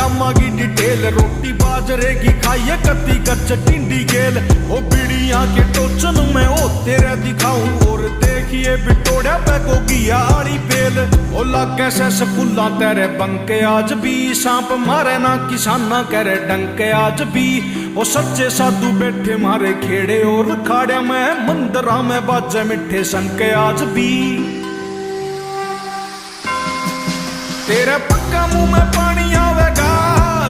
शामा की डिटेल, रोटी बाजरे की खाइए कत्ती कच्च टिंडी गेल। ओ बीड़ियां के टोचन में ओ तेरे दिखाऊं, और देखिए बिटोड़िया पे को गिया आड़ी बेल। ओ लागे से स्कूला तेरे बंके आज भी, सांप मारे ना किसाना करे डंके आज भी। ओ सच्चे साधु बैठे मारे खेड़े और खाड़े में, मंदिरा में बाजे मिठे संके आज भी। तेरे पक्का मुंह में